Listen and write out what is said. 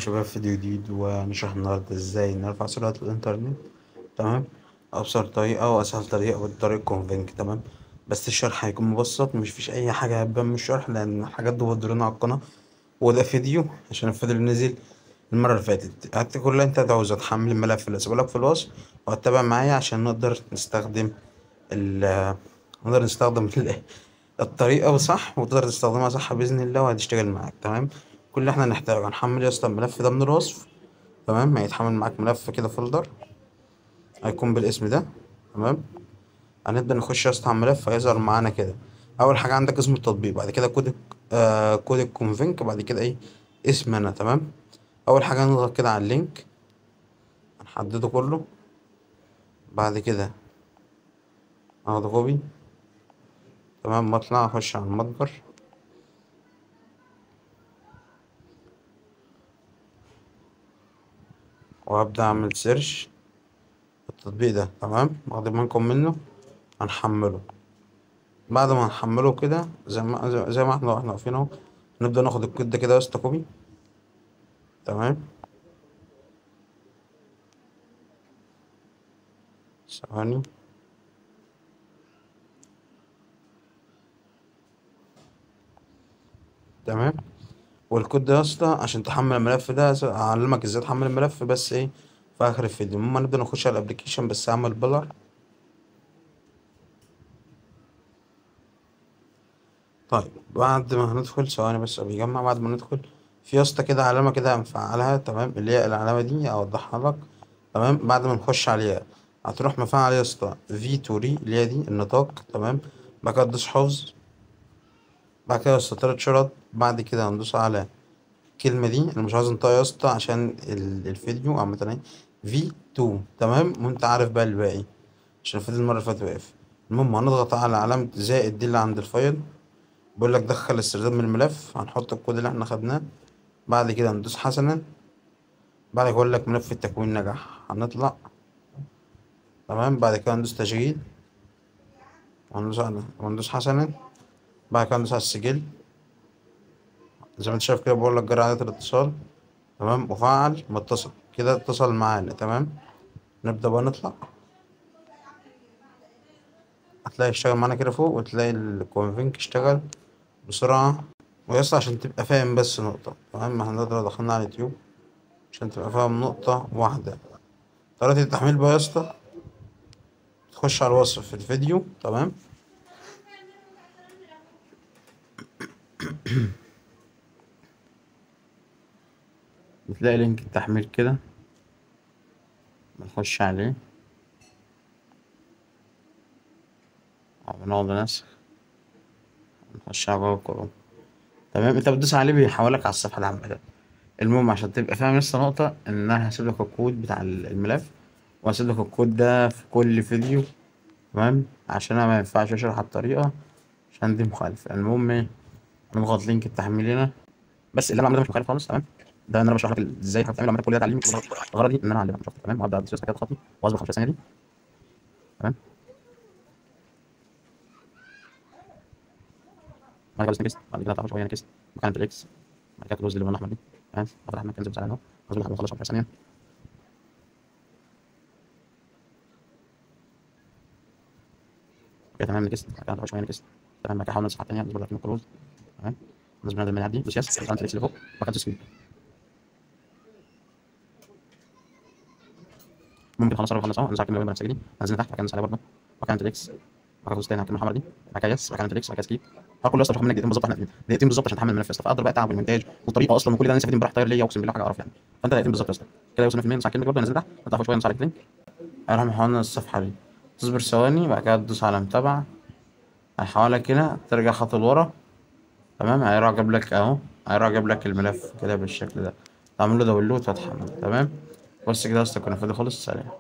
شباب، فيديو جديد ونشرح النهاردة ازاي نرفع سرعة الإنترنت. تمام. أبسط طريقة وأسهل طريقة بالطريقة كونفينك. تمام. بس الشرح هيكون مبسط، مش فيش أي حاجة هتبان من الشرح لأن الحاجات دي مودرينها على القناة. وده فيديو عشان الفيديو اللي نزل المرة اللي فاتت. كل اللي انت هتعوزه تحمل الملف اللي هسيبهولك في الوصف وهتتابع معايا عشان ال نقدر نستخدم الطريقة صح، وتقدر تستخدمها صح بإذن الله وهتشتغل معاك. تمام. كل اللي احنا هنحتاجه هنحمل يا اسطى الملف ده من الوصف. تمام. هيتحمل معاك ملف كده فولدر هيكون بالاسم ده. تمام. هنبدأ نخش يا اسطى على الملف هيظهر معانا كده. أول حاجة عندك اسم التطبيق، بعد كده كود الكونفينك، بعد كده ايه اسم أنا. تمام. أول حاجة نضغط كده على اللينك هنحدده كله. بعد كده هاخد كوبي. تمام. واطلع اخش على المتجر وهبدأ اعمل سيرش التطبيق ده. تمام. واخد بالكم منه هنحمله. بعد ما نحمله كده زي ما احنا واقفين اهو، نبدأ ناخد الكود ده كده يا اسطى كوبي. تمام. ثواني. تمام. والكود ده يا اسطى عشان تحمل الملف ده هعلمك ازاي تحمل الملف، بس ايه في اخر الفيديو. المهم نبدأ نخش على الابليكيشن، بس اعمل بلر. طيب بعد ما هندخل ثواني بس بيجمع. بعد ما ندخل في يا اسطى كده علامة كده هنفعلها. تمام. اللي هي العلامة دي اوضحها لك. تمام. بعد ما نخش عليها هتروح مفعل يا اسطى في تو ري اللي هي دي النطاق. تمام. بعد كده تدوس حفظ. بعد كده يا اسطى 3 شرط. بعد كده هندوس على الكلمة دي أنا مش عاوز انطقها يا اسطى عشان الفيديو عامة اهي في تو. تمام. وانت عارف بقى الباقي عشان الفيديو المرة اللي فاتت واقف. المهم هنضغط على علامة زائد دي اللي عند الفايل، بيقول لك دخل استرداد من الملف. هنحط الكود اللي احنا خدناه. بعد كده ندوس حسنا. بعد كده يقول لك ملف التكوين نجح، هنطلع. تمام. بعد كده ندوس تشغيل وندوس حسنا. بعد كده ندوس على السجل. زي ما انت شايف كده بقول لك جرى عادة الاتصال. تمام. وفعل متصل كده اتصل معانا. تمام. نبدأ بقى نطلع. هتلاقي اشتغل معانا كده فوق، وتلاقي الكونفينك اشتغل بسرعة. ويسطا عشان تبقى فاهم بس نقطة. تمام. احنا دلوقتي دخلنا على اليوتيوب عشان تبقى فاهم نقطة واحدة. طريقة التحميل بقى يا اسطى تخش على الوصف في الفيديو. تمام. بتلاقي لينك التحميل كده بنخش عليه أو بنقعد نسخ نخش على جوجل كروم. تمام. انت بتدوس عليه بيحولك على الصفحة العامة. المهم عشان تبقى فاهم لسه نقطة إن أنا هسيب لك الكود بتاع الملف، وهسيب لك الكود ده في كل فيديو. تمام. عشان أنا مينفعش أشرح الطريقة عشان دي مخالفة. المهم ايه نضغط لينك التحميل هنا. بس اللي انا بعمله ده مش مخالف خالص. تمام. ده ان انا بشرح لك ازاي تعمل عمليه كل ده تعليمي. غرضي ان انا اعلمك مش اكتر. تمام. وهبدا ادوس كده خطي واصبر 15 ثانيه دي. تمام. بعد كده نكست. بعد كده تعمل شويه نكست مكان الاكس. بعد كده تدوس اللي الاحمر دي. تمام. افتح المكان زي اهو اصبر لحد ما اخلص 15 ثانيه. كده تمام. نكست. بعد كده شويه نكست. تمام. بعد كده حاول نصفحه ثانيه اصبر لحد ما كلوز. تمام. نصبر نقدر المنهج دي دوس يس علامه الاكس اللي فوق. بعد كده تسكيب. ممكن خلاص اهو ننزل على الكلمه اللي دي نزلنا تحت. بعد كده ننزل عليها برضه. بعد كده الاكس. بعد كده تدوس تاني على الكلمه الحمراء دي. بعد كده يس. بعد كده الاكس. بعد كده سكيب. الحوار كله اصلا بياخد منك دقيقتين بالظبط. احنا دقيقتين بالظبط عشان تحمل الملف يا اسطى. فاقدر بقى التعب والمونتاج والطريقه اصلا وكل ده انا لسه فيديو امبارح طاير ليا اقسم بالله حاجه قرف يعني. فانت دقيقتين بالظبط يا اسطى. كده وصلنا في الميل. ننزل على الكلمه برضه ننزل تحت نطلع شويه ننزل على اللينك. هيروح محولنا الصفحه دي. تصبر ثواني. بعد كده تدوس على متابعه هيحولك هنا ترجع خطوه لورا. تمام. هيروح جاب لك اهو. هيروح جاب لك الملف كده بالشكل ده. تعمل له داونلود وتحمل. تمام. بس كده يا اسطى كنا فاضي خالص. سلام.